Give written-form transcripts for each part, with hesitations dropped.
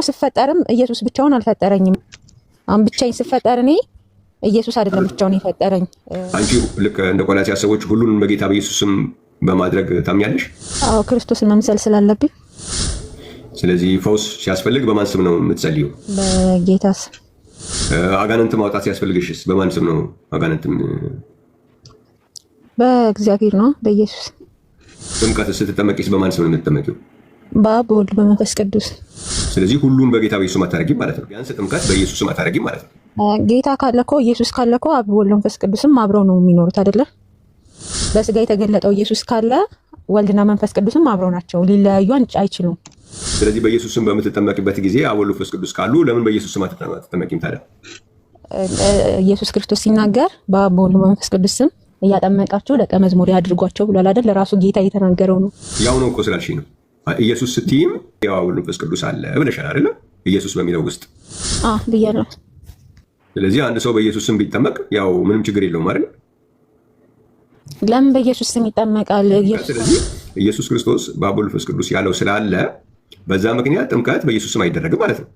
ስፈጠርም ኢየሱስ ብቻውን አልፈጠረኝም። አሁን ብቻዬን ስፈጠር እኔ ኢየሱስ አይደለም ብቻውን የፈጠረኝ። አንቺ ልክ እንደ ቆላስይስ ሰዎች ሁሉንም በጌታ በኢየሱስ ስም በማድረግ ታምኛለሽ? አዎ ክርስቶስን መምሰል ስላለብኝ። ስለዚህ ፈውስ ሲያስፈልግ በማን ስም ነው የምትጸልዩ? በጌታ ስም። አጋንንት ማውጣት ሲያስፈልግሽስ በማን ስም ነው አጋንንት? በእግዚአብሔር ነው፣ በኢየሱስ። ጥምቀት ስትጠመቂስ በማን ስም ነው የምትጠመቂው? በአብ በወልድ በመንፈስ ቅዱስ። ስለዚህ ሁሉም በጌታ በኢየሱስ አታረጊም ማለት ነው። ቢያንስ ጥምቀት በኢየሱስ ስም አታረጊም ማለት ነው። ጌታ ካለ እኮ ኢየሱስ ካለ እኮ አብ ወልድ መንፈስ ቅዱስም አብረው ነው የሚኖሩት አይደለ? በስጋ የተገለጠው ኢየሱስ ካለ ወልድና መንፈስ ቅዱስም አብረው ናቸው፣ ሊለያዩ አይችሉም። ስለዚህ በኢየሱስ ስም በምትጠመቂበት ጊዜ አብ ወልድ መንፈስ ቅዱስ ካሉ ለምን በኢየሱስ ስም አትጠመቂም ታዲያ? ኢየሱስ ክርስቶስ ሲናገር በአብ ወልድ መንፈስ ቅዱስ ስም እያጠመቃቸው ደቀ መዝሙር ያድርጓቸው ብሏል አይደል? ለራሱ ጌታ እየተናገረው ነው። ያው ነው እኮ ስላልሽኝ ነው። ኢየሱስ ስትይም ያው ወልድ መንፈስ ቅዱስ አለ ብለሻል አይደለ? ኢየሱስ በሚለው ውስጥ ብያለሁ። ስለዚህ አንድ ሰው በኢየሱስ ስም ቢጠመቅ ያው ምንም ችግር የለውም አይደል? ለምን በኢየሱስ ስም ይጠመቃል? ስለዚህ ኢየሱስ ክርስቶስ በአብ ወልድ መንፈስ ቅዱስ ያለው ስላለ በዛ ምክንያት ጥምቀት በኢየሱስ ስም አይደረግም ማለት ነው።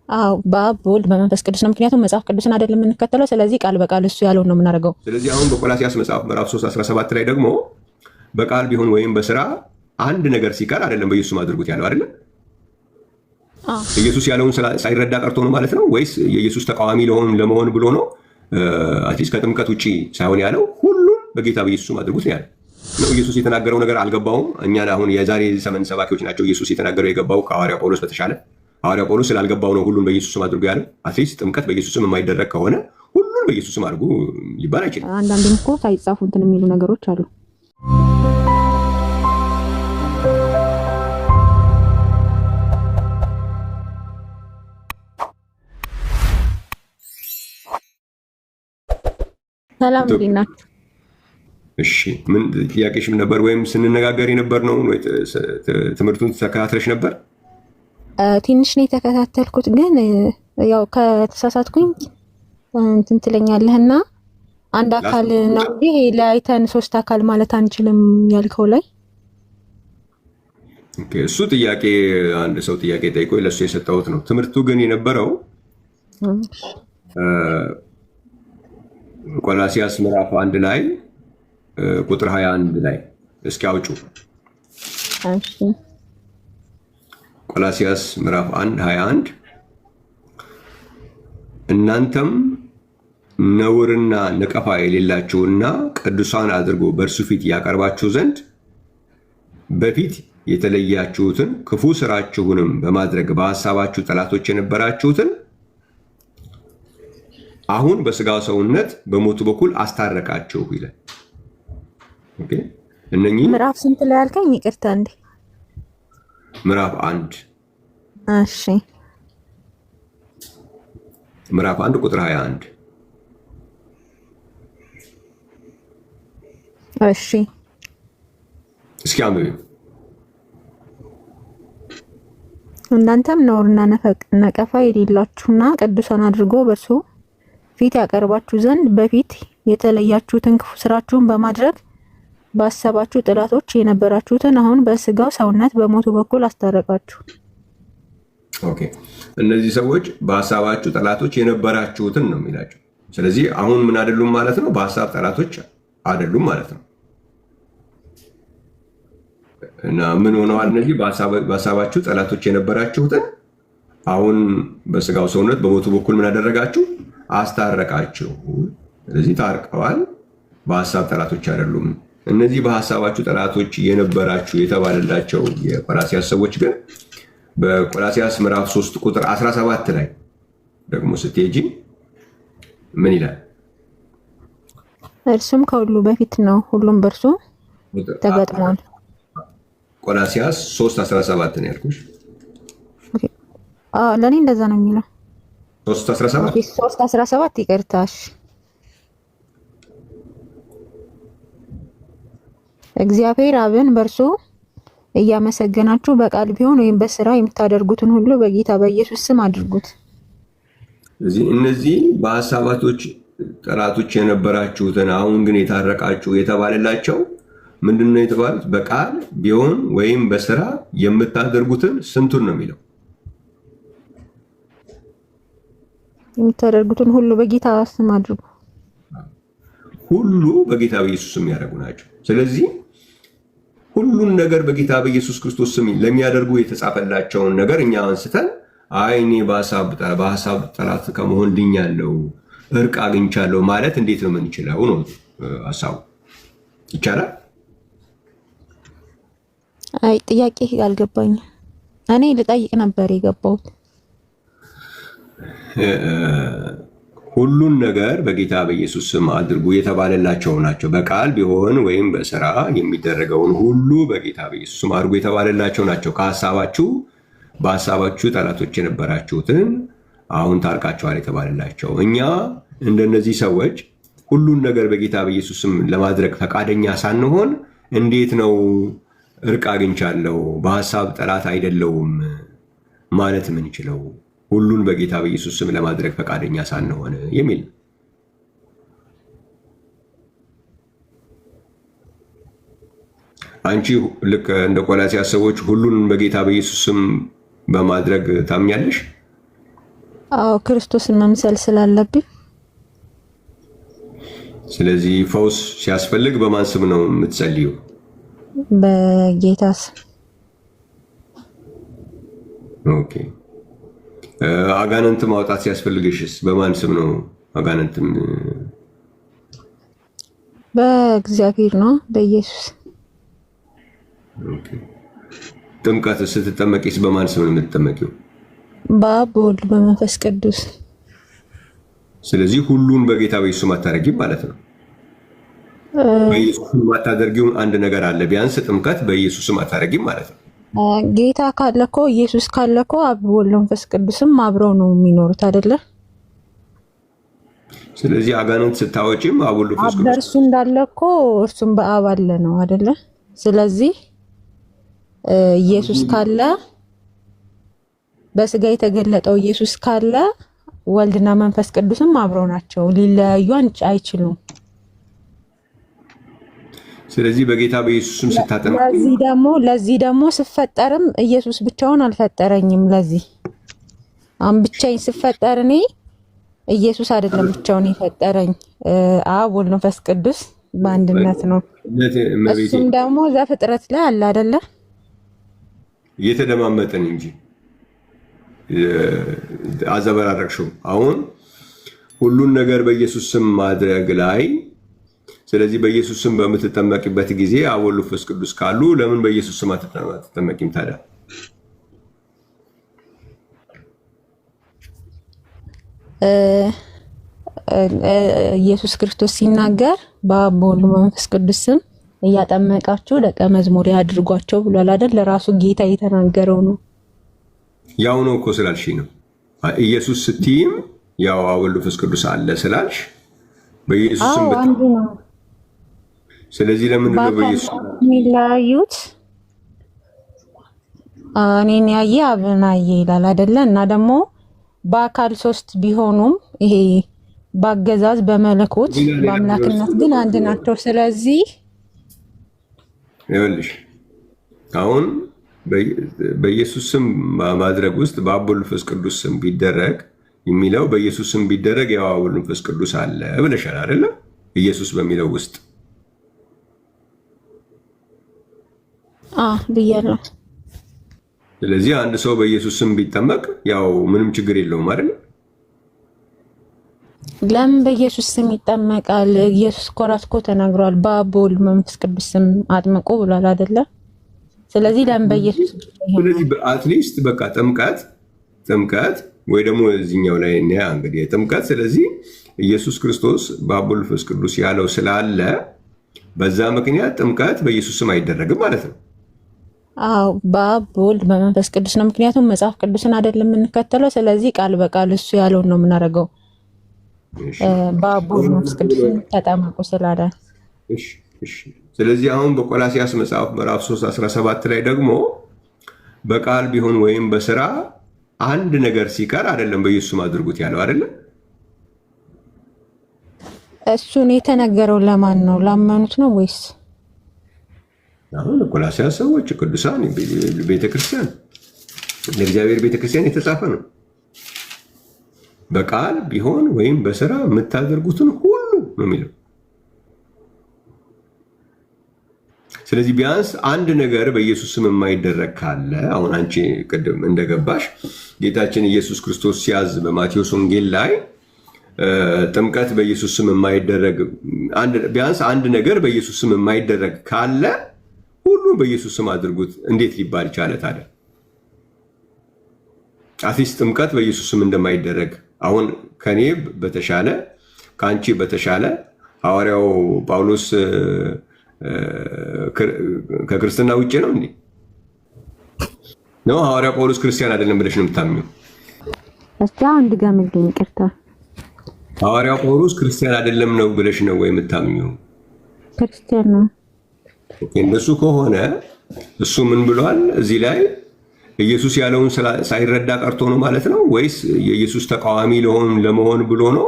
አዎ በአብ በወልድ በመንፈስ ቅዱስ ነው። ምክንያቱም መጽሐፍ ቅዱስን አይደለም የምንከተለው። ስለዚህ ቃል በቃል እሱ ያለውን ነው የምናደርገው። ስለዚህ አሁን በቆላስይስ መጽሐፍ ምዕራፍ 3:17 ላይ ደግሞ በቃል ቢሆን ወይም በስራ አንድ ነገር ሲቀር አይደለም በኢየሱስ አድርጉት ያለው አይደለም? ኢየሱስ ያለውን ሳይረዳ ቀርቶ ነው ማለት ነው ወይስ የኢየሱስ ተቃዋሚ ለመሆን ብሎ ነው? አትሊስት ከጥምቀት ውጪ ሳይሆን ያለው ሁሉም በጌታ በኢየሱስ አድርጉት ነው ያለው። ኢየሱስ የተናገረው ነገር አልገባውም። እኛ አሁን የዛሬ ዘመን ሰባኪዎች ናቸው ኢየሱስ የተናገረው የገባው ከሐዋርያው ጳውሎስ በተሻለ። ሐዋርያው ጳውሎስ ስላልገባው ነው ሁሉን በኢየሱስ ስም አድርጉ ያለው። አትሊስት ጥምቀት በኢየሱስ ስም የማይደረግ ከሆነ ሁሉን በኢየሱስ ስም አድርጉ ሊባል አይችልም። አንዳንድም እኮ ሳይጻፉ እንትን የሚሉ ነገሮች አሉ። ሰላም ዲና። እሺ ምን ጥያቄሽም ነበር ወይም ስንነጋገር የነበር ነው ወይ ትምህርቱን ተከታትለሽ ነበር? ትንሽ ነው የተከታተልኩት፣ ግን ያው ከተሳሳትኩኝ እንትን ትለኛለህና አንድ አካል ነው ይሄ ለአይተን ሶስት አካል ማለት አንችልም ያልከው ላይ ኦኬ፣ እሱ ጥያቄ አንድ ሰው ጥያቄ ጠይቆ ለሱ የሰጠሁት ነው። ትምህርቱ ግን የነበረው ቆላስይስ ምዕራፍ 1 ላይ ቁጥር 21 ላይ እስኪ አውጩ። እሺ ቆላስይስ ምዕራፍ 1:21 እናንተም ነውርና ነቀፋ የሌላችሁና ቅዱሳን አድርጎ በእርሱ ፊት ያቀርባችሁ ዘንድ በፊት የተለያችሁትን ክፉ ስራችሁንም በማድረግ በሐሳባችሁ ጠላቶች የነበራችሁትን አሁን በስጋው ሰውነት በሞቱ በኩል አስታረቃችሁ ይላል። ኦኬ እነኚህ ምዕራፍ ስንት ላይ ያልከኝ? ይቅርታ እንዴ። ምዕራፍ 1 እሺ ምዕራፍ 1 ቁጥር 21 እሺ እስኪ አንብቢ። እናንተም ነውርና ነቀፋ የሌላችሁና ቅዱሳን አድርጎ በእርሱ ፊት ያቀርባችሁ ዘንድ በፊት የተለያችሁትን ክፉ ስራችሁን በማድረግ ባሰባችሁ ጠላቶች የነበራችሁትን አሁን በስጋው ሰውነት በሞቱ በኩል አስታረቃችሁ። ኦኬ እነዚህ ሰዎች በሐሳባችሁ ጠላቶች የነበራችሁትን ነው የሚላቸው። ስለዚህ አሁን ምን አይደሉም ማለት ነው? በሐሳብ ጠላቶች አይደሉም ማለት ነው። እና ምን ሆነዋል? እነዚህ በሐሳባችሁ ጠላቶች የነበራችሁትን አሁን በስጋው ሰውነት በሞቱ በኩል ምን አደረጋችሁ? አስታረቃችሁ። ስለዚህ ታርቀዋል፣ በሐሳብ ጠላቶች አይደሉም። እነዚህ በሐሳባችሁ ጠላቶች የነበራችሁ የተባለላቸው የቆላስይስ ሰዎች ግን በቆላስይስ ምዕራፍ 3 ቁጥር 17 ላይ ደግሞ ስትሄጂ ምን ይላል? እርሱም ከሁሉ በፊት ነው፣ ሁሉም በእርሱ ተገጥሟል። ቆላስይስ 3:17 ነው ያልኩሽ። ለእኔ እንደዛ ነው የሚለው 3:17 ይቅርታሽ። እግዚአብሔር አብን በእርሱ እያመሰገናችሁ በቃል ቢሆን ወይም በስራ የምታደርጉትን ሁሉ በጌታ በኢየሱስ ስም አድርጉት። እነዚህ በሐሳባቶች ጠላቶች የነበራችሁትን አሁን ግን የታረቃችሁ የተባለላቸው ምንድነው የተባሉት? በቃል ቢሆን ወይም በስራ የምታደርጉትን ስንቱን ነው የሚለው? የምታደርጉትን ሁሉ በጌታ ስም አድርጉ። ሁሉ በጌታ በኢየሱስ ስም ያደርጉ ናቸው። ስለዚህ ሁሉን ነገር በጌታ በኢየሱስ ክርስቶስ ስም ለሚያደርጉ የተጻፈላቸውን ነገር እኛ አንስተን አይ እኔ በሐሳብ ጠላት ከመሆን ድኛለሁ፣ እርቅ አግኝቻለሁ ማለት እንዴት ነው የምንችለው? ነው ሐሳቡ። ይቻላል? አይ ጥያቄ አልገባኝም። እኔ ልጠይቅ ነበር የገባሁት። ሁሉን ነገር በጌታ በኢየሱስ ስም አድርጉ የተባለላቸው ናቸው። በቃል ቢሆን ወይም በስራ የሚደረገውን ሁሉ በጌታ በኢየሱስ ስም አድርጉ የተባለላቸው ናቸው። በሀሳባችሁ ጠላቶች የነበራችሁትን አሁን ታርቃችኋል የተባለላቸው። እኛ እንደነዚህ ሰዎች ሁሉን ነገር በጌታ በኢየሱስ ስም ለማድረግ ፈቃደኛ ሳንሆን እንዴት ነው እርቅ አግኝቻለሁ በሀሳብ ጠላት አይደለውም ማለት የምንችለው? ሁሉን በጌታ በኢየሱስ ስም ለማድረግ ፈቃደኛ ሳንሆን የሚል አንቺ ልክ እንደ ቆላስይስ ሰዎች ሁሉን በጌታ በኢየሱስ ስም በማድረግ ታምኛለሽ? አዎ ክርስቶስን መምሰል ስላለብኝ። ስለዚህ ፈውስ ሲያስፈልግ በማን ስም ነው የምትጸልዩ? በጌታ ስም። ኦኬ። አጋንንት ማውጣት ሲያስፈልግሽስ በማን ስም ነው? አጋንንትም በእግዚአብሔር ነው፣ በኢየሱስ። ኦኬ። ጥምቀት ስትጠመቂስ በማን ስም ነው የምትጠመቂው? በአብ በወልድ በመንፈስ ቅዱስ። ስለዚህ ሁሉን በጌታ በኢየሱስ ስም አታደርጊም ማለት ነው። በኢየሱስ ስም አታደርጊው አንድ ነገር አለ። ቢያንስ ጥምቀት በኢየሱስ ስም አታደርጊም ማለት ነው። ጌታ ካለ እኮ ኢየሱስ ካለ እኮ አብ ወልድ መንፈስ ቅዱስም አብረው ነው የሚኖሩት አይደለ? ስለዚህ አጋንንት ስታወጪም አብ ወልድ መንፈስ ቅዱስ በእርሱ እንዳለ እኮ እርሱም በአብ አለ ነው አይደለ? ስለዚህ ኢየሱስ ካለ በስጋ የተገለጠው ኢየሱስ ካለ ወልድና መንፈስ ቅዱስም አብረው ናቸው፣ ሊለያዩ አይችሉም። ስለዚህ በጌታ በኢየሱስ ስም ስታጠምቁ ለዚህ ደግሞ ስፈጠርም ኢየሱስ ብቻውን አልፈጠረኝም። ለዚህ አሁን ብቻዬን ስፈጠር እኔ ኢየሱስ አይደለም ብቻውን የፈጠረኝ፣ አብ ወልድ መንፈስ ቅዱስ በአንድነት ነው። እሱም ደግሞ ዘፍጥረት ላይ አለ አይደለ? እየተደማመጠን እንጂ አዘበራረቅሽው። አሁን ሁሉን ነገር በኢየሱስ ስም ማድረግ ላይ ስለዚህ በኢየሱስ ስም በምትጠመቂበት ጊዜ አብ ወልድ መንፈስ ቅዱስ ካሉ ለምን በኢየሱስ ስም አትጠመቂም ታዲያ? ኢየሱስ ክርስቶስ ሲናገር በአብ በወልድ በመንፈስ ቅዱስ ስም እያጠመቃችሁ ደቀ መዝሙር ያድርጓቸው ብሏል አይደል? ለራሱ ጌታ የተናገረው ነው። ያው ነው እኮ ስላልሽ ነው። ኢየሱስ ስትይም ያው አብ ወልድ መንፈስ ቅዱስ አለ ስላልሽ በኢየሱስ ስም አንዱ ነው። ስለዚህ ለምን ነው በኢየሱስ የሚለያዩት? እኔን ያየ አብን አየ ይላል አይደለ? እና ደግሞ በአካል ሶስት ቢሆኑም ይሄ በአገዛዝ በመለኮት በአምላክነት ግን አንድ ናቸው። ስለዚህ ይኸውልሽ አሁን በኢየሱስ ስም ማድረግ ውስጥ በአብ ወልድ መንፈስ ቅዱስ ስም ቢደረግ የሚለው በኢየሱስ ስም ቢደረግ ያው አብ ወልድ መንፈስ ቅዱስ አለ ብለሻል አይደለ? ኢየሱስ በሚለው ውስጥ ብያለሁ። ስለዚህ አንድ ሰው በኢየሱስ ስም ቢጠመቅ ያው ምንም ችግር የለውም አይደል? ለምን በኢየሱስ ስም ይጠመቃል? ኢየሱስ ኮራስ እኮ ተናግሯል። በአብ ወልድ መንፈስ ቅዱስ ስም አጥምቁ ብሏል አይደለ? ስለዚህ ለምን በኢየሱስ ስለዚህ አትሊስት በቃ ጥምቀት ወይ ደግሞ እዚህኛው ላይ እንግዲህ ጥምቀት። ስለዚህ ኢየሱስ ክርስቶስ በአብ ወልድ መንፈስ ቅዱስ ያለው ስላለ በዛ ምክንያት ጥምቀት በኢየሱስ ስም አይደረግም ማለት ነው። አዎ በአብ በወልድ በመንፈስ ቅዱስ ነው። ምክንያቱም መጽሐፍ ቅዱስን አይደለም የምንከተለው። ስለዚህ ቃል በቃል እሱ ያለውን ነው የምናደርገው። በአብ በወልድ በመንፈስ ቅዱስ ተጠመቁ ስላለ። ስለዚህ አሁን በቆላስይስ መጽሐፍ ምዕራፍ 3:17 ላይ ደግሞ በቃል ቢሆን ወይም በስራ አንድ ነገር ሲቀር አይደለም በኢየሱስ ስም አድርጉት ያለው አይደለም። እሱን የተነገረው ለማን ነው? ላመኑት ነው ወይስ? አሁን ቆላስይስ ሰዎች ቅዱሳን ቤተክርስቲያን ለእግዚአብሔር ቤተክርስቲያን የተጻፈ ነው። በቃል ቢሆን ወይም በስራ የምታደርጉትን ሁሉ ነው የሚለው። ስለዚህ ቢያንስ አንድ ነገር በኢየሱስ ስም የማይደረግ ካለ አሁን አንቺ ቅድም እንደገባሽ ጌታችን ኢየሱስ ክርስቶስ ሲያዝ በማቴዎስ ወንጌል ላይ ጥምቀት በኢየሱስ ስም የማይደረግ ቢያንስ አንድ ነገር በኢየሱስ ስም የማይደረግ ካለ ሁሉም በኢየሱስ ስም አድርጉት እንዴት ሊባል ቻለ ታዲያ? አትሊስት ጥምቀት በኢየሱስ ስም እንደማይደረግ አሁን ከኔ በተሻለ ከአንቺ በተሻለ ሐዋርያው ጳውሎስ ከክርስትና ውጭ ነው እንዴ? ነው ሐዋርያው ጳውሎስ ክርስቲያን አይደለም ብለሽ ነው የምታምኚው? እስቲ አንድ ገምልኝ። ይቅርታ ሐዋርያው ጳውሎስ ክርስቲያን አይደለም ነው ብለሽ ነው ወይ የምታምኚው? ክርስቲያን ነው። ኦኬ፣ እንደሱ ከሆነ እሱ ምን ብሏል እዚህ ላይ? ኢየሱስ ያለውን ሳይረዳ ቀርቶ ነው ማለት ነው ወይስ የኢየሱስ ተቃዋሚ ለመሆን ብሎ ነው?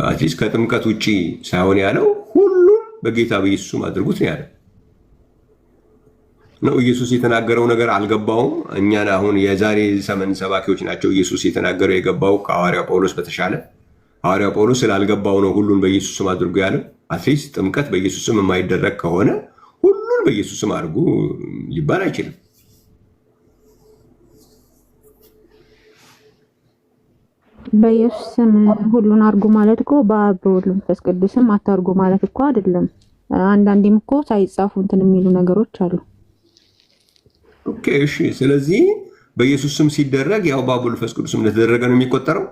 አትሊስት ከጥምቀት ውጪ ሳይሆን ያለው ሁሉም በጌታ በኢየሱስ ስም አድርጉት ነው ያለው። ነው ኢየሱስ የተናገረው ነገር አልገባውም። እኛን አሁን የዛሬ ዘመን ሰባኪዎች ናቸው ኢየሱስ የተናገረው የገባው ከሐዋርያው ጳውሎስ በተሻለ። ሐዋርያው ጳውሎስ ስላልገባው ነው ሁሉን በኢየሱስ ስም አድርጉ ያለው። አትሊስት ጥምቀት በኢየሱስ ስም የማይደረግ ከሆነ ሁሉን በኢየሱስ ስም አድርጉ ሊባል አይችልም። በኢየሱስ ስም ሁሉን አድርጉ ማለት እኮ በአብ በወልድ በመንፈስ ቅዱስም አታርጉ ማለት እኮ አይደለም። አንዳንዴም እኮ ሳይጻፉ እንትን የሚሉ ነገሮች አሉ። ኦኬ እሺ። ስለዚህ በኢየሱስ ስም ሲደረግ ያው በአብ በወልድ በመንፈስ ቅዱስም እንደተደረገ ነው የሚቆጠረው?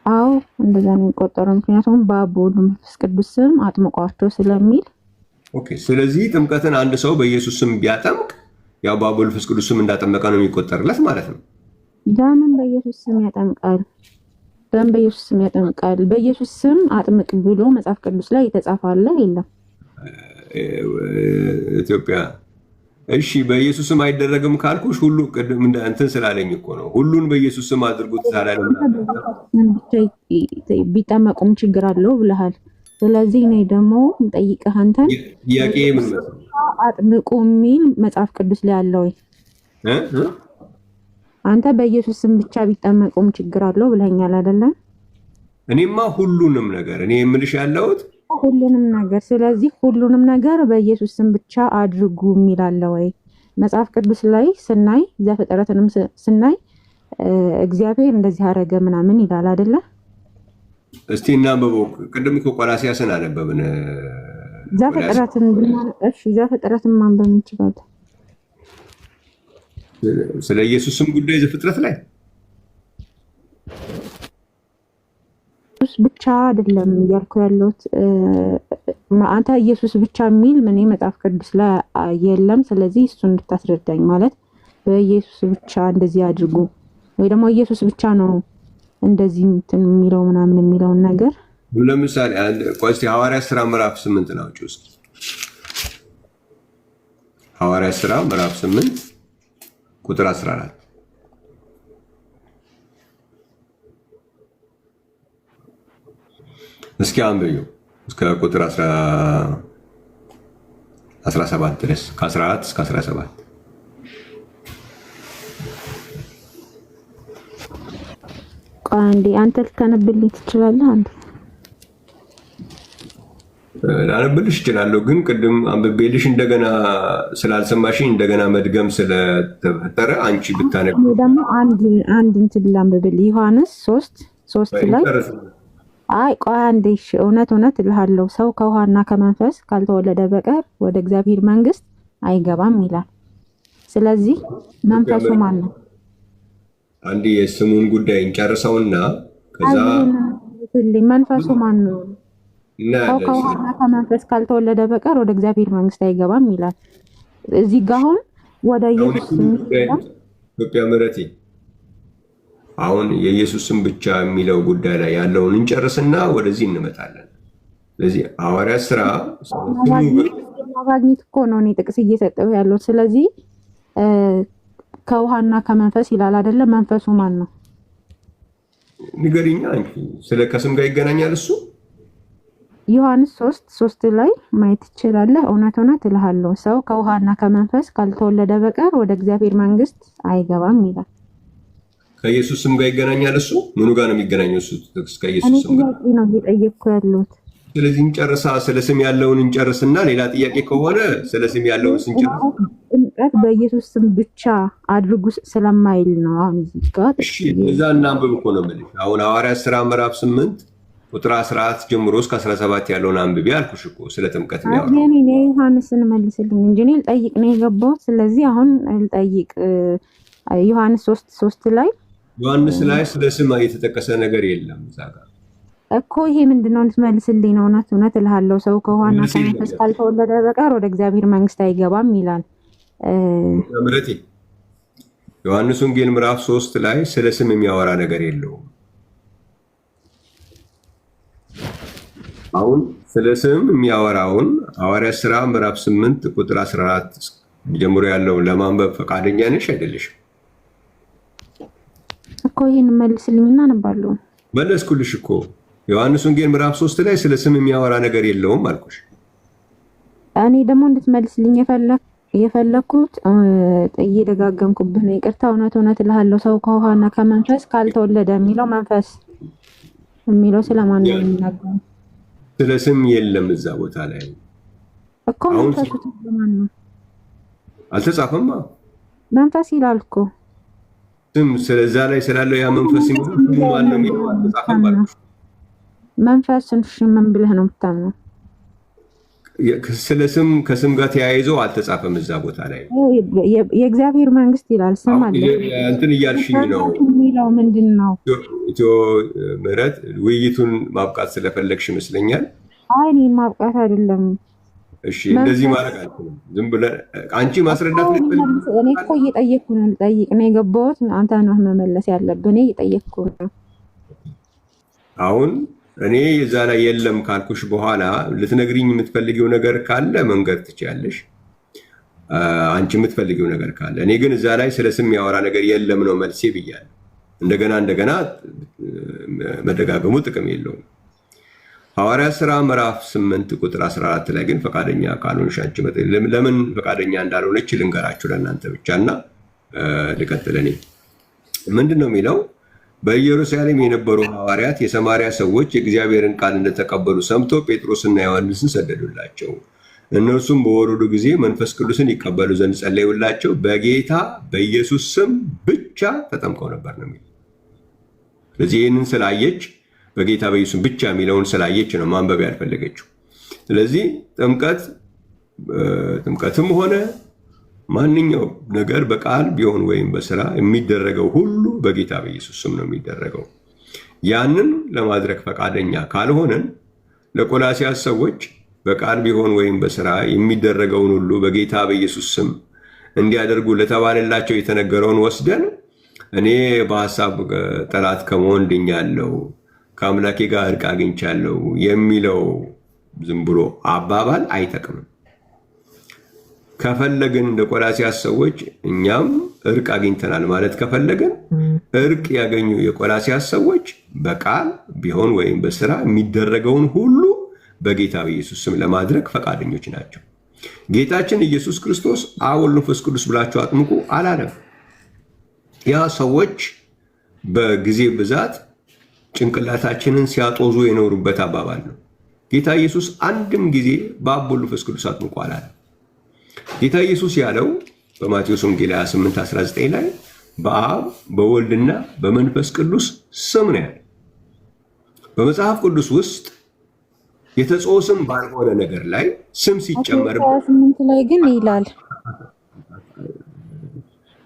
አዎ እንደዛ ነው የሚቆጠረው። ምክንያቱም በአብ በወልድ በመንፈስ ቅዱስ ስም አጥምቋቸው ስለሚል። ኦኬ። ስለዚህ ጥምቀትን አንድ ሰው በኢየሱስ ስም ቢያጠምቅ ያው በአብ በወልድ በመንፈስ ቅዱስ ስም እንዳጠመቀ ነው የሚቆጠርለት ማለት ነው። ለምን በኢየሱስ ስም ያጠምቃል? ለምን በኢየሱስ ስም ያጠምቃል? በኢየሱስ ስም አጥምቅ ብሎ መጽሐፍ ቅዱስ ላይ የተጻፈ አለ የለም? ኢትዮጵያ እሺ፣ በኢየሱስ ስም አይደረግም ካልኩሽ ሁሉ ቅድም እንትን ስላለኝ እኮ ነው። ሁሉን በኢየሱስ ስም አድርጉት ስላለም ቢጠመቁም ችግር አለው ብለሃል። ስለዚህ እኔ ደግሞ እንጠይቅህ አንተን ጥያቄ ምን አጥምቁ የሚል መጽሐፍ ቅዱስ ላይ አለ ወይ? አንተ በኢየሱስ ስም ብቻ ቢጠመቁም ችግር አለው ብለኛል አይደለም? እኔማ ሁሉንም ነገር እኔ የምልሽ ያለሁት ሁሉንም ነገር። ስለዚህ ሁሉንም ነገር በኢየሱስ ስም ብቻ አድርጉ የሚል አለ ወይ? መጽሐፍ ቅዱስ ላይ ስናይ ዘፍጥረትንም ስናይ እግዚአብሔር እንደዚህ አደረገ ምናምን ይላል አይደለ? እስቲ እናንብበው። ቅድም እኮ ቆላስይስን አነበብን። ዘፍጥረትን እሺ፣ ዘፍጥረትን ማንበብ እንችላለን። ስለ ኢየሱስም ጉዳይ ዘፍጥረት ላይ ኢየሱስ ብቻ አይደለም እያልኩ ያለሁት። አንተ ኢየሱስ ብቻ የሚል ምን መጽሐፍ ቅዱስ ላይ የለም። ስለዚህ እሱ እንድታስረዳኝ ማለት በኢየሱስ ብቻ እንደዚህ አድርጉ ወይ ደግሞ ኢየሱስ ብቻ ነው እንደዚህ እንትን የሚለው ምናምን የሚለውን ነገር ለምሳሌ ቆስቲ ሐዋርያት ሥራ ምዕራፍ 8 ነው። እስኪ ሐዋርያት ሥራ ምዕራፍ 8 ቁጥር 14 እስኪ አንብዩ እስከ ቁጥር 17 ድረስ ከ14 እስከ 17 አንዴ አንተ ልታነብልኝ ትችላለህ? አንተ ላነብልሽ እችላለሁ፣ ግን ቅድም አንብቤልሽ እንደገና ስላልሰማሽኝ እንደገና መድገም ስለተፈጠረ አንቺ ብታነብ ደግሞ አንድ እንትን ላንብብል። ዮሐንስ 3 ላይ አይ ቆይ አንዴ እሺ፣ እውነት እልሃለሁ ሰው ከውሃና ከመንፈስ ካልተወለደ በቀር ወደ እግዚአብሔር መንግስት አይገባም ይላል። ስለዚህ መንፈሱ ማን ነው? አንዴ የስሙን ጉዳይ እንጨርሰውና ከዛ መንፈሱ ማን ነው? ሰው ከውሃና ከመንፈስ ካልተወለደ በቀር ወደ እግዚአብሔር መንግስት አይገባም ይላል። እዚህ ጋር አሁን ወደ ኢየሱስ ኢትዮጵያ ምረቴ አሁን የኢየሱስም ብቻ የሚለው ጉዳይ ላይ ያለውን እንጨርስና ወደዚህ እንመጣለን። ስለዚህ ሐዋርያት ሥራ ማግኘት እኮ ነው እኔ ጥቅስ እየሰጠሁ ያለው። ስለዚህ ከውሃና ከመንፈስ ይላል አይደለ? መንፈሱ ማን ነው? ንገሪኛ አንቺ። ስለ ከስም ጋር ይገናኛል እሱ። ዮሐንስ 3 ላይ ማየት ትችላለህ። እውነት እልሃለሁ ሰው ከውሃና ከመንፈስ ካልተወለደ በቀር ወደ እግዚአብሔር መንግስት አይገባም ይላል። ከኢየሱስ ስም ጋር ይገናኛል። እሱ ምኑ ጋር ነው የሚገናኘው? እሱ ጥቅስ ከኢየሱስ ስም ጋር ነው እየጠየቅኩ ያለሁት። ስለዚህ እንጨርሳ፣ ስለ ስም ያለውን እንጨርስና ሌላ ጥያቄ ከሆነ ስለ ስም ያለውን ስንጨርስ ጥምቀት በኢየሱስ ስም ብቻ አድርጉ ስለማይል ነው። አሁን እዚህ ጋር እሺ፣ እዛ እናንብብ እኮ ነው የምልሽ። አሁን ሐዋርያት ሥራ ምዕራፍ 8 ቁጥር 14 ጀምሮ እስከ 17 ያለውን አንብቤ አልኩሽ እኮ ስለ ጥምቀት ነው ያለው። እኔ ዮሐንስን መልስልኝ እንጂ እኔ ልጠይቅ ነው የገባሁት። ስለዚህ አሁን ልጠይቅ። ዮሐንስ 3:3 ላይ ዮሐንስ ላይ ስለ ስም የተጠቀሰ ነገር የለም እዛ ጋር እኮ። ይሄ ምንድነው እንድትመልስልኝ ነው። እውነት እልሃለሁ ሰው ከውሃና ከመንፈስ ካልተወለደ በቀር ወደ እግዚአብሔር መንግስት አይገባም ይላል። ምረቴ ዮሐንስ ወንጌል ምዕራፍ 3 ላይ ስለ ስም የሚያወራ ነገር የለውም። አሁን ስለ ስም የሚያወራውን ሐዋርያት ሥራ ምዕራፍ 8 ቁጥር 14 ጀምሮ ያለውን ለማንበብ ፈቃደኛ ነሽ አይደለሽም? እኮ ይሄን መልስልኝና አነባለሁ። መለስኩልሽ እኮ ዮሐንስ ወንጌል ምዕራፍ 3 ላይ ስለ ስም የሚያወራ ነገር የለውም አልኩሽ። እኔ ደግሞ እንድትመልስልኝ የፈለኩት እየደጋገምኩብህ ነው። ይቅርታ። እውነት እልሃለሁ ሰው ከውሃና ከመንፈስ ካልተወለደ የሚለው መንፈስ የሚለው ስለማን ነው የሚናገረው? ስለ ስም የለም እዛ ቦታ ላይ እኮ። መንፈሱ ስለማን ነው? አልተጻፈማ። መንፈስ ይላል እኮ ስም ስለዛ ላይ ስላለው ያ መንፈስ ማን ነው የሚለው አልተጻፈም አልኩሽ። መንፈስን ምን ብለህ ነው የምታምነው? ስለ ስም ከስም ጋር ተያይዞ አልተጻፈም እዛ ቦታ ላይ። የእግዚአብሔር መንግስት ይላል። ስም አለ እንትን እያልሽኝ ነው የሚለው ምንድን ነው? ኢትዮ ምህረት ውይይቱን ማብቃት ስለፈለግሽ ይመስለኛል። አይ እኔ ማብቃት አይደለም። እሺ እንደዚህ ማድረግ አልኩኝ። ዝም ብለህ አንቺ ማስረዳት ልትፈልግ። እኔ እኮ እየጠየቅኩ ነው። ልጠይቅ ነው የገባሁት። አንተ ነህ መመለስ ያለብህ። እኔ እየጠየቅኩ ነው። አሁን እኔ እዛ ላይ የለም ካልኩሽ በኋላ ልትነግሪኝ የምትፈልጊው ነገር ካለ መንገድ ትችያለሽ፣ አንቺ የምትፈልጊው ነገር ካለ። እኔ ግን እዛ ላይ ስለ ስም ያወራ ነገር የለም ነው መልሴ ብያለሁ። እንደገና መደጋገሙ ጥቅም የለውም። ሐዋርያት ሥራ ምዕራፍ 8 ቁጥር 14 ላይ ግን ፈቃደኛ ካልሆንሽ አንቺ ለምን ፈቃደኛ እንዳልሆነች ልንገራችሁ ለእናንተ ብቻና ልቀጥል። እኔ ምንድን ነው የሚለው? በኢየሩሳሌም የነበሩ ሐዋርያት የሰማርያ ሰዎች የእግዚአብሔርን ቃል እንደተቀበሉ ሰምቶ ጴጥሮስና ዮሐንስን ሰደዱላቸው። እነርሱም በወረዱ ጊዜ መንፈስ ቅዱስን ይቀበሉ ዘንድ ጸለዩላቸው። በጌታ በኢየሱስ ስም ብቻ ተጠምቀው ነበር ነው የሚለው። ስለዚህ ይህንን ስላየች በጌታ በኢየሱስ ብቻ የሚለውን ስላየች ነው ማንበብ ያልፈለገችው። ስለዚህ ጥምቀትም ሆነ ማንኛውም ነገር በቃል ቢሆን ወይም በስራ የሚደረገው ሁሉ በጌታ በኢየሱስ ስም ነው የሚደረገው። ያንን ለማድረግ ፈቃደኛ ካልሆነን ለቆላሲያስ ሰዎች በቃል ቢሆን ወይም በስራ የሚደረገውን ሁሉ በጌታ በኢየሱስ ስም እንዲያደርጉ ለተባለላቸው የተነገረውን ወስደን እኔ በሐሳብ ጠላት ከመሆን ድኛለሁ፣ ከአምላኬ ጋር እርቅ አግኝቻለሁ የሚለው ዝም ብሎ አባባል አይጠቅምም። ከፈለግን እንደ ቆላሲያስ ሰዎች እኛም እርቅ አግኝተናል ማለት ከፈለግን እርቅ ያገኙ የቆላሲያስ ሰዎች በቃል ቢሆን ወይም በስራ የሚደረገውን ሁሉ በጌታ በኢየሱስ ስም ለማድረግ ፈቃደኞች ናቸው። ጌታችን ኢየሱስ ክርስቶስ አብ ወልድ መንፈስ ቅዱስ ብላችሁ አጥምቁ አላለም። ያ ሰዎች በጊዜ ብዛት ጭንቅላታችንን ሲያጦዙ የኖሩበት አባባል ነው። ጌታ ኢየሱስ አንድም ጊዜ በአብ ወልድ መንፈስ ቅዱስ አጥምቁ አላለም። ጌታ ኢየሱስ ያለው በማቴዎስ ወንጌል 28:19 ላይ በአብ በወልድና በመንፈስ ቅዱስ ስም ነው ያለው። በመጽሐፍ ቅዱስ ውስጥ የተጾ ስም ባልሆነ ነገር ላይ ስም ሲጨመር 28 ላይ ግን ይላል።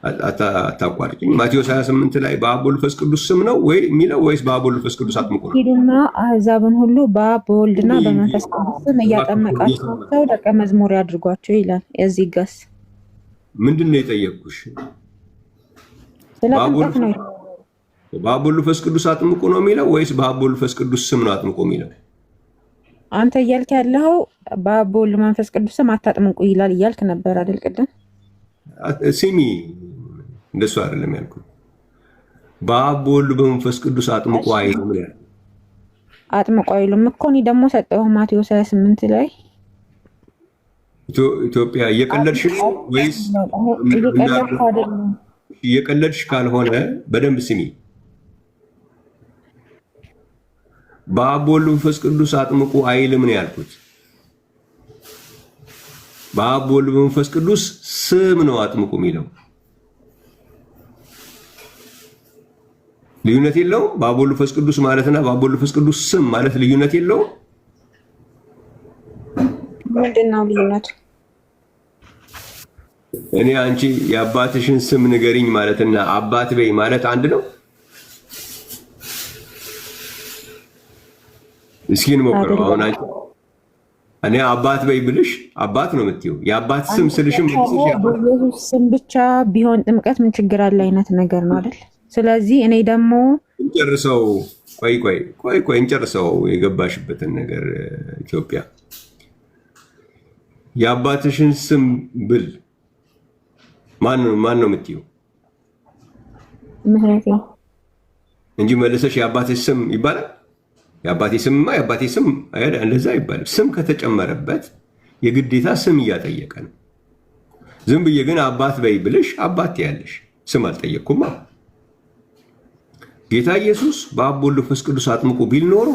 አታቋርጭኝ። ማቴዎስ 28 ላይ በአብ በወልድ መንፈስ ቅዱስ ስም ነው ወይ የሚለው ወይስ በአብ በወልድ መንፈስ ቅዱስ አጥምቁ ነው? ሂዱና አሕዛብን ሁሉ በአብ በወልድና በመንፈስ ቅዱስ ስም እያጠመቃቸው ደቀ መዝሙር ያድርጓቸው ይላል። እዚህ ጋስ ምንድን ነው የጠየቅኩሽ? ስለ ጥምቀት ነው። በአብ በወልድ መንፈስ ቅዱስ አጥምቁ ነው የሚለው ወይስ በአብ በወልድ መንፈስ ቅዱስ ስም ነው አጥምቁ የሚለው? አንተ እያልክ ያለው በአብ በወልድ መንፈስ ቅዱስ ስም አታጥምቁ ይላል እያልክ ነበር አይደል? ቅድም ሲሚ እንደሱ አይደለም ያልኩት። በአብ በወልድ በመንፈስ ቅዱስ አጥምቁ አይልም ነው ያልኩት። አጥምቁ አይልም እኮ እኔ ደግሞ ሰጠሁ ማቴዎስ 28 ላይ። ኢትዮጵያ እየቀለድሽ ነው ወይስ እየቀለድኩ አይደለም? እየቀለድሽ ካልሆነ በደንብ ስሚ። በአብ ወልድ መንፈስ ቅዱስ አጥምቁ አይልም ነው ያልኩት። በአብ ወልድ መንፈስ ቅዱስ ስም ነው አጥምቁ የሚለው። ልዩነት የለውም። በአብ ወልድ መንፈስ ቅዱስ ማለትና በአብ ወልድ መንፈስ ቅዱስ ስም ማለት ልዩነት የለውም። ምንድነው ልዩነቱ? እኔ አንቺ የአባትሽን ስም ንገሪኝ ማለትና አባት በይ ማለት አንድ ነው። እስኪ እንሞክረው። አሁን አንቺ እኔ አባት በይ ብልሽ አባት ነው የምትይው። የአባት ስም ስልሽም በኢየሱስ ስም ብቻ ቢሆን ጥምቀት ምን ችግር አለ አይነት ነገር ነው አይደል? ስለዚህ እኔ ደግሞ እንጨርሰው። ቆይ እንጨርሰው የገባሽበትን ነገር። ኢትዮጵያ የአባትሽን ስም ብል ማን ነው የምትይው? ምህረት እንጂ መልሰሽ የአባትሽ ስም ይባላል? የአባቴ ስም እንደዛ ይባላል። ስም ከተጨመረበት የግዴታ ስም እያጠየቀ ነው። ዝም ብዬ ግን አባት በይ ብልሽ አባት ያለሽ ስም አልጠየቅኩማ። ጌታ ኢየሱስ በአብ ወልድ መንፈስ ቅዱስ አጥምቁ ቢል ኖሮ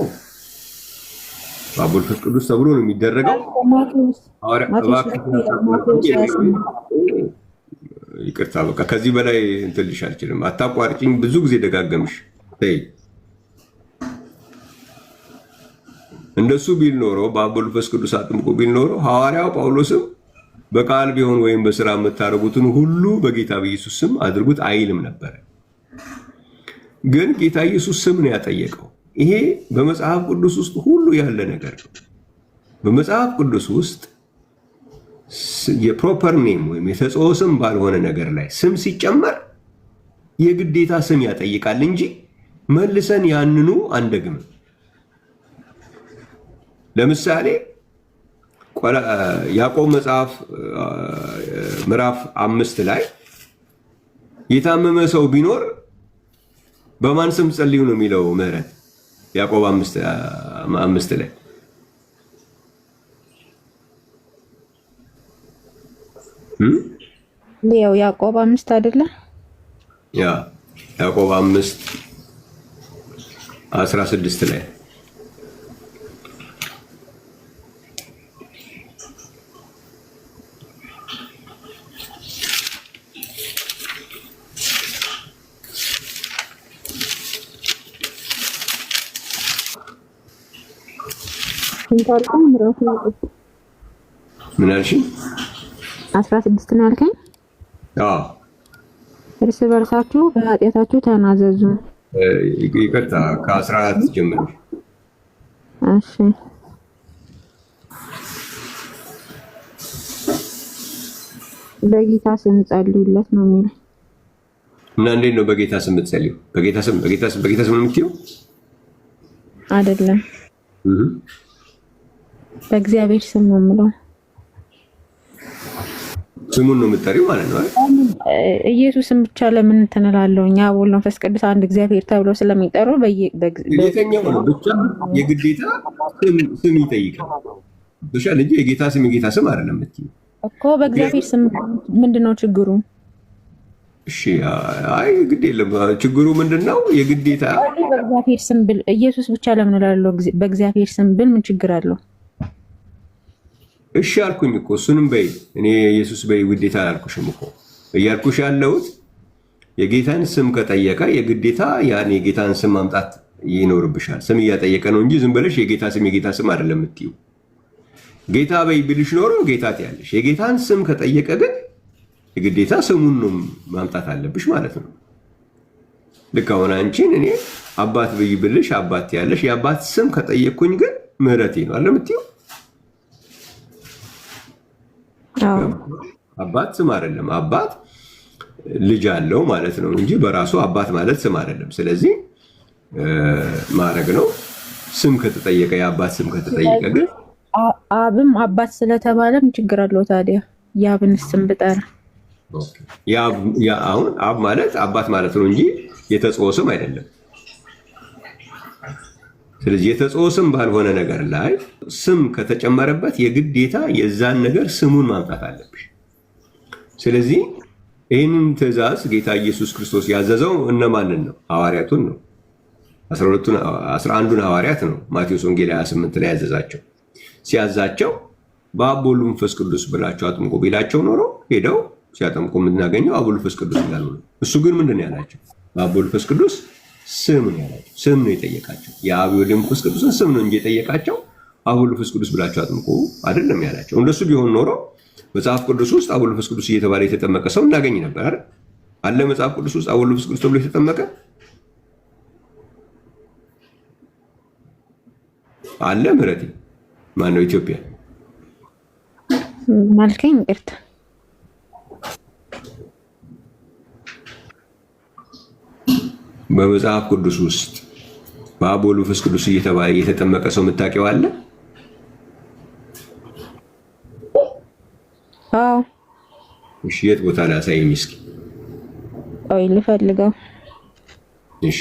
በአብ ወልድ መንፈስ ቅዱስ ተብሎ ነው የሚደረገው። ይቅርታ በቃ ከዚህ በላይ እንትን ልሽ አልችልም። አታቋርጭኝ። ብዙ ጊዜ ደጋገምሽ። እንደሱ ቢል ኖሮ በአብ ወልድ መንፈስ ቅዱስ አጥምቁ ቢል ኖሮ ሐዋርያው ጳውሎስም በቃል ቢሆን ወይም በስራ የምታደርጉትን ሁሉ በጌታ በኢየሱስ ስም አድርጉት አይልም ነበር። ግን ጌታ ኢየሱስ ስም ነው ያጠየቀው። ይሄ በመጽሐፍ ቅዱስ ውስጥ ሁሉ ያለ ነገር ነው። በመጽሐፍ ቅዱስ ውስጥ የፕሮፐር ኔም ወይም የተጽኦ ስም ባልሆነ ነገር ላይ ስም ሲጨመር የግዴታ ስም ያጠይቃል እንጂ መልሰን ያንኑ አንደግምም። ለምሳሌ ያዕቆብ መጽሐፍ ምዕራፍ 5 ላይ የታመመ ሰው ቢኖር በማን ስም ጸልዩ ነው የሚለው? ምህረት ያዕቆብ 5 ላይ ያዕቆብ 5 አይደለ? ያዕቆብ 5:16 ላይ ምን አልሽኝ? 16 ነው ያልከኝ? አዎ። እርስ በርሳችሁ በኃጢአታችሁ ተናዘዙ። ይቅርታ ከ14 ጀምሮ። እሺ። በጌታ ስም ጸልዩለት ነው የሚለው። እና እንዴት ነው በጌታ ስም የምትጸልዩ? በጌታ ስም ነው የምትይው? አይደለም። በእግዚአብሔር ስም ነው የምለው። ስሙን ነው የምትጠሪው ማለት ነው አይደል? ኢየሱስን ብቻ ለምን እንተናላለሁ? እኛ ወልድ መንፈስ ቅዱስ አንድ እግዚአብሔር ተብሎ ስለሚጠሩ የትኛው ነው ብቻ የግዴታ ስም ይጠይቃል ብቻ እንጂ የጌታ ስም አይደለም የምትይው እኮ። በእግዚአብሔር ስም ምንድነው ችግሩ? እሺ አይ ግድ የለም። ችግሩ ምንድነው? የግዴታ በእግዚአብሔር ስም ብል ኢየሱስ ብቻ ለምን እላለሁ? በእግዚአብሔር ስም ብል ምን ችግር አለው? እሺ አልኩኝ እኮ እሱንም በይ። እኔ ኢየሱስ በይ ግዴታ አላልኩሽም እኮ። እያልኩሽ ያለሁት የጌታን ስም ከጠየቀ የግዴታ ያን የጌታን ስም ማምጣት ይኖርብሻል። ስም እያጠየቀ ነው እንጂ ዝም ብለሽ የጌታ ስም አይደለም የምትይው። ጌታ በይ ብልሽ ኖሮ ጌታ ትያለሽ። የጌታን ስም ከጠየቀ ግን የግዴታ ስሙን ነው ማምጣት አለብሽ ማለት ነው። ልክ አሁን አንቺን እኔ አባት በይ ብልሽ አባት ትያለሽ። የአባት ስም ከጠየቅኩኝ ግን ምህረቴ ነው አለ የምትይው። አባት ስም አይደለም። አባት ልጅ አለው ማለት ነው እንጂ በራሱ አባት ማለት ስም አይደለም። ስለዚህ ማድረግ ነው። ስም ከተጠየቀ የአባት ስም ከተጠየቀ ግን አብም አባት ስለተባለ ምን ችግር አለው ታዲያ? የአብን ስም ብጠራ አሁን አብ ማለት አባት ማለት ነው እንጂ የተጽኦ ስም አይደለም። ስለዚህ የተጽኦ ስም ባልሆነ ነገር ላይ ስም ከተጨመረበት የግዴታ የዛን ነገር ስሙን ማምጣት አለብሽ። ስለዚህ ይህንን ትእዛዝ ጌታ ኢየሱስ ክርስቶስ ያዘዘው እነማንን ነው? ሐዋርያቱን ነው። 11ዱን ሐዋርያት ነው ማቴዎስ ወንጌል 28 ላይ ያዘዛቸው። ሲያዛቸው በአብ በወልድ በመንፈስ ቅዱስ ብላቸው አጥምቁ ቢላቸው ኖሮ ሄደው ሲያጠምቁ የምናገኘው አብ ወልድ መንፈስ ቅዱስ ይላሉ። እሱ ግን ምንድን ነው ያላቸው? በአብ ወልድ መንፈስ ቅዱስ ስም ነው ያላቸው። ስም ነው የጠየቃቸው። የአብ ወልድ መንፈስ ቅዱስን ስም ነው እንጂ የጠየቃቸው አብ ወልድ መንፈስ ቅዱስ ብላቸው አጥምቁ አይደለም ያላቸው። እንደሱ ቢሆን ኖሮ መጽሐፍ ቅዱስ ውስጥ አብ ወልድ መንፈስ ቅዱስ እየተባለ የተጠመቀ ሰው እናገኝ ነበር አይደል? አለ መጽሐፍ ቅዱስ ውስጥ አብ ወልድ መንፈስ ቅዱስ ተብሎ የተጠመቀ አለ? ምረቲ ማነው? ኢትዮጵያ ማልከኝ ይቅርታ። በመጽሐፍ ቅዱስ ውስጥ በአብ ወልድ መንፈስ ቅዱስ እየተባለ የተጠመቀ ሰው የምታውቂው አለ? አዎ። እሺ፣ የት ቦታ ላይ አሳይኝ እስኪ። ቆይ ልፈልገው። እሺ፣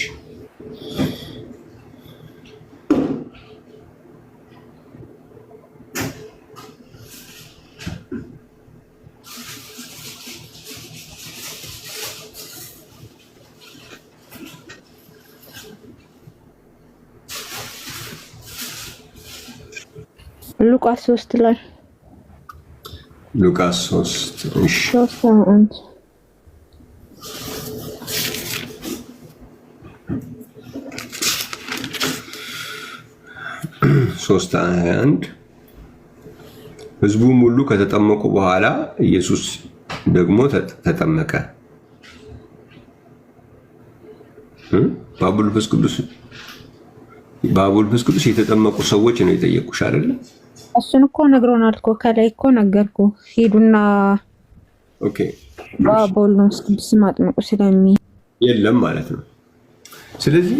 ሉቃስ 3 ላይ ሉቃስ 3 እሺ 3:1 3:21 ሕዝቡም ሁሉ ከተጠመቁ በኋላ ኢየሱስ ደግሞ ተጠመቀ። በአብ ወልድ መንፈስ ቅዱስ የተጠመቁ ሰዎች ነው የጠየቁሽ አይደለ? እሱን እኮ ነግሮናል እኮ ከላይ እኮ ነገርኩ። ሂዱና ኦኬ በአብ ወልድ መንፈስ ቅዱስ አጥምቁ ስለሚ የለም ማለት ነው። ስለዚህ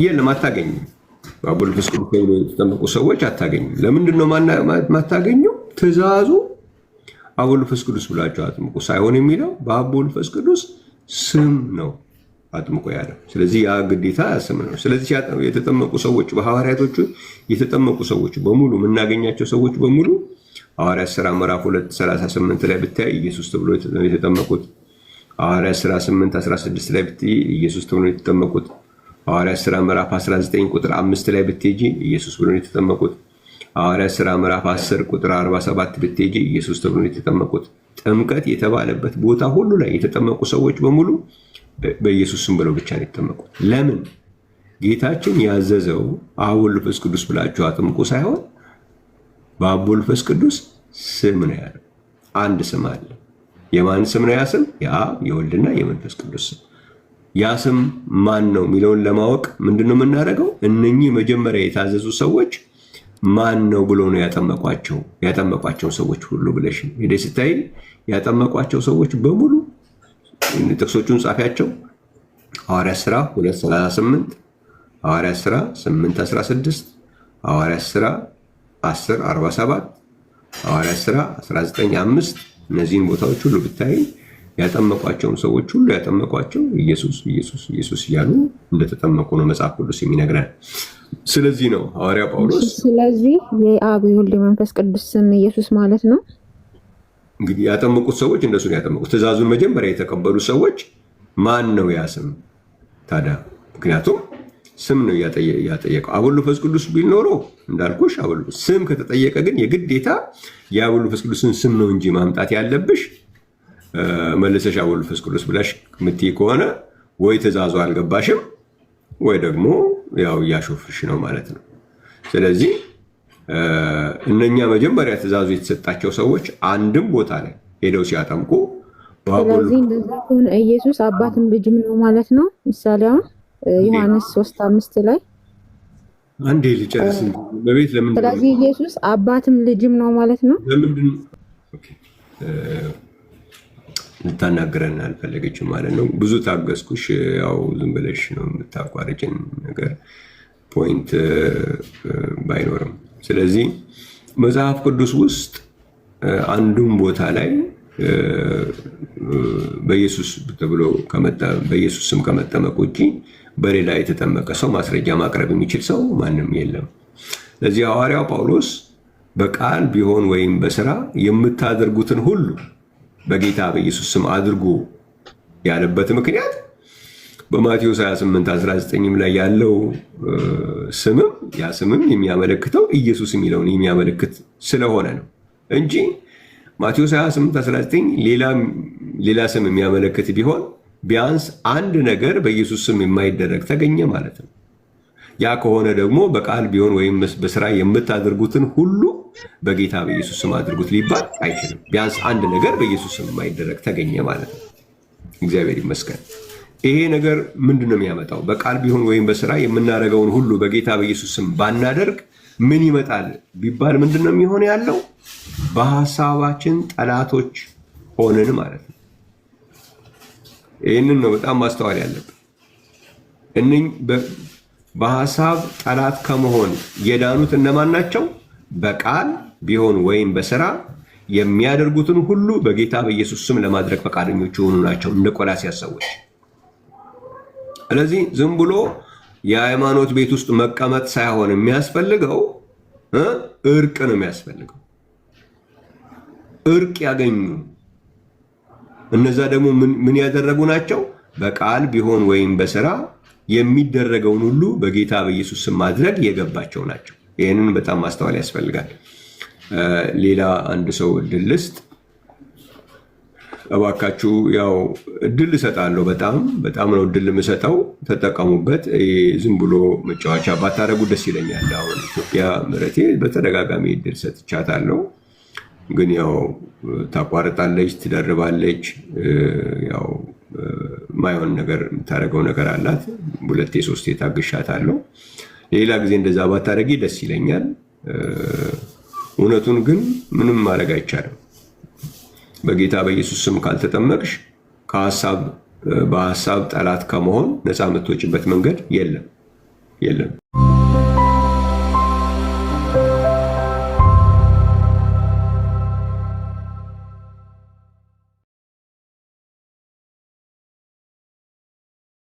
የለም አታገኝም። በአብ ወልድ መንፈስ ቅዱስ የተጠመቁ ሰዎች አታገኝም። ለምንድን ነው ማታገኘው? ትእዛዙ አብ ወልድ መንፈስ ቅዱስ ብላችሁ አጥምቁ ሳይሆን የሚለው በአብ ወልድ መንፈስ ቅዱስ ስም ነው አጥምቆ ያለው። ስለዚህ ያ ግዴታ ስም ነው። ስለዚህ የተጠመቁ ሰዎች በሐዋርያቶቹ የተጠመቁ ሰዎች በሙሉ የምናገኛቸው ሰዎች በሙሉ ሐዋርያት ሥራ ምዕራፍ 2:38 ላይ ብታይ ኢየሱስ ተብሎ የተጠመቁት፣ ሐዋርያት ሥራ 8:16 ላይ ብታይ ኢየሱስ ተብሎ የተጠመቁት፣ ሐዋርያት ሥራ ምዕራፍ 19 ቁጥር 5 ላይ ብትሄጂ ኢየሱስ ብሎ የተጠመቁት፣ ሐዋርያት ሥራ ምዕራፍ 10 ቁጥር 47 ብትሄጂ ኢየሱስ ተብሎ የተጠመቁት። ጥምቀት የተባለበት ቦታ ሁሉ ላይ የተጠመቁ ሰዎች በሙሉ በኢየሱስ ስም ብለው ብቻ ነው የተጠመቁት። ለምን? ጌታችን ያዘዘው አብ ወልድ መንፈስ ቅዱስ ብላችሁ አጥምቁ ሳይሆን በአብ ወልድ መንፈስ ቅዱስ ስም ነው ያለው። አንድ ስም አለ። የማን ስም ነው ያ ስም? የአብ የወልድና የመንፈስ ቅዱስ ስም። ያ ስም ማን ነው የሚለውን ለማወቅ ምንድነው የምናደርገው? እነኚህ መጀመሪያ የታዘዙ ሰዎች ማን ነው ብሎ ነው ያጠመቋቸው ሰዎች ሁሉ ብለሽ ሄደሽ ስታይ ያጠመቋቸው ሰዎች በሙሉ ጥቅሶቹን ጻፊያቸው። ሐዋርያት ሥራ 2:38፣ ሐዋርያት ሥራ 8:16፣ ሐዋርያት ሥራ 10:47፣ ሐዋርያት ሥራ 19:5። እነዚህን ቦታዎች ሁሉ ብታይ ያጠመቋቸውን ሰዎች ሁሉ ያጠመቋቸው ኢየሱስ ኢየሱስ ኢየሱስ እያሉ እንደተጠመቁ ነው መጽሐፍ ቅዱስ የሚነግረን። ስለዚህ ነው ሐዋርያ ጳውሎስ ስለዚህ የአብ የወልድ መንፈስ ቅዱስ ስም ኢየሱስ ማለት ነው። እንግዲህ ያጠመቁት ሰዎች እንደሱ ነው ያጠመቁት። ትእዛዙን መጀመሪያ የተቀበሉ ሰዎች ማን ነው ያ ስም ታዲያ? ምክንያቱም ስም ነው ያጠየቀው። አብ ወልድ መንፈስ ቅዱስ ቢል ኖሮ እንዳልኩሽ ስም ከተጠየቀ ግን የግዴታ የአብ ወልድ መንፈስ ቅዱስን ስም ነው እንጂ ማምጣት ያለብሽ መልሰሽ አብ ወልድ መንፈስ ቅዱስ ብለሽ የምትይ ከሆነ ወይ ትእዛዙ አልገባሽም ወይ ደግሞ ያው እያሾፍሽ ነው ማለት ነው። ስለዚህ እነኛ መጀመሪያ ትእዛዙ የተሰጣቸው ሰዎች አንድም ቦታ ላይ ሄደው ሲያጠምቁ ስለዚህ እንደዛ ከሆነ ኢየሱስ አባትም ልጅም ነው ማለት ነው። ምሳሌ አሁን ዮሐንስ 3:5 ላይ አንዴ ልጨርስ በቤት ለምን ስለዚህ ኢየሱስ አባትም ልጅም ነው ማለት ነው። ለምንድን ኦኬ ልታናግረን አልፈለገችም ማለት ነው። ብዙ ታገስኩሽ። ያው ዝም ብለሽ ነው የምታቋርጭን ነገር ፖይንት ባይኖርም። ስለዚህ መጽሐፍ ቅዱስ ውስጥ አንዱም ቦታ ላይ በኢየሱስ ተብሎ በኢየሱስ ስም ከመጠመቅ ውጪ በሌላ የተጠመቀ ሰው ማስረጃ ማቅረብ የሚችል ሰው ማንም የለም። ለዚህ ሐዋርያው ጳውሎስ በቃል ቢሆን ወይም በስራ የምታደርጉትን ሁሉ በጌታ በኢየሱስ ስም አድርጉ ያለበት ምክንያት በማቴዎስ 28:19 ላይ ያለው ስምም ያ ስምም የሚያመለክተው ኢየሱስ የሚለውን የሚያመለክት ስለሆነ ነው እንጂ ማቴዎስ 28:19 ሌላ ስም የሚያመለክት ቢሆን ቢያንስ አንድ ነገር በኢየሱስ ስም የማይደረግ ተገኘ ማለት ነው። ያ ከሆነ ደግሞ በቃል ቢሆን ወይም በስራ የምታደርጉትን ሁሉ በጌታ በኢየሱስ ስም አድርጉት ሊባል አይችልም። ቢያንስ አንድ ነገር በኢየሱስ ስም የማይደረግ ተገኘ ማለት ነው። እግዚአብሔር ይመስገን። ይሄ ነገር ምንድን ነው የሚያመጣው? በቃል ቢሆን ወይም በስራ የምናደርገውን ሁሉ በጌታ በኢየሱስ ስም ባናደርግ ምን ይመጣል ቢባል ምንድን ነው የሚሆን ያለው? በሐሳባችን ጠላቶች ሆነን ማለት ነው። ይህንን ነው በጣም ማስተዋል ያለብን። በሐሳብ ጠላት ከመሆን የዳኑት እነማን ናቸው? በቃል ቢሆን ወይም በስራ የሚያደርጉትን ሁሉ በጌታ በኢየሱስ ስም ለማድረግ ፈቃደኞች የሆኑ ናቸው፣ እንደ ቆላስይስ ሰዎች። ስለዚህ ዝም ብሎ የሃይማኖት ቤት ውስጥ መቀመጥ ሳይሆን የሚያስፈልገው እርቅ ነው የሚያስፈልገው። እርቅ ያገኙ እነዛ ደግሞ ምን ያደረጉ ናቸው? በቃል ቢሆን ወይም በስራ የሚደረገውን ሁሉ በጌታ በኢየሱስ ስም ማድረግ የገባቸው ናቸው። ይህንን በጣም ማስተዋል ያስፈልጋል። ሌላ አንድ ሰው እድል ልስጥ እባካችሁ። ያው እድል እሰጣለሁ፣ በጣም ነው እድል የምሰጠው፣ ተጠቀሙበት። ዝም ብሎ መጫወቻ ባታደርጉ ደስ ይለኛል። አሁን ኢትዮጵያ ምህረቴ በተደጋጋሚ እድል ሰጥቻታለሁ፣ ግን ያው ታቋርጣለች፣ ትደርባለች። ያው ማይሆን ነገር የምታደርገው ነገር አላት። 2-3 ታግሻታለሁ። ሌላ ጊዜ እንደዛ ባታደርጊ ደስ ይለኛል። እውነቱን ግን ምንም ማድረግ አይቻልም። በጌታ በኢየሱስ ስም ካልተጠመቅሽ በሐሳብ ጠላት ከመሆን ነፃ የምትወጪበት መንገድ የለም።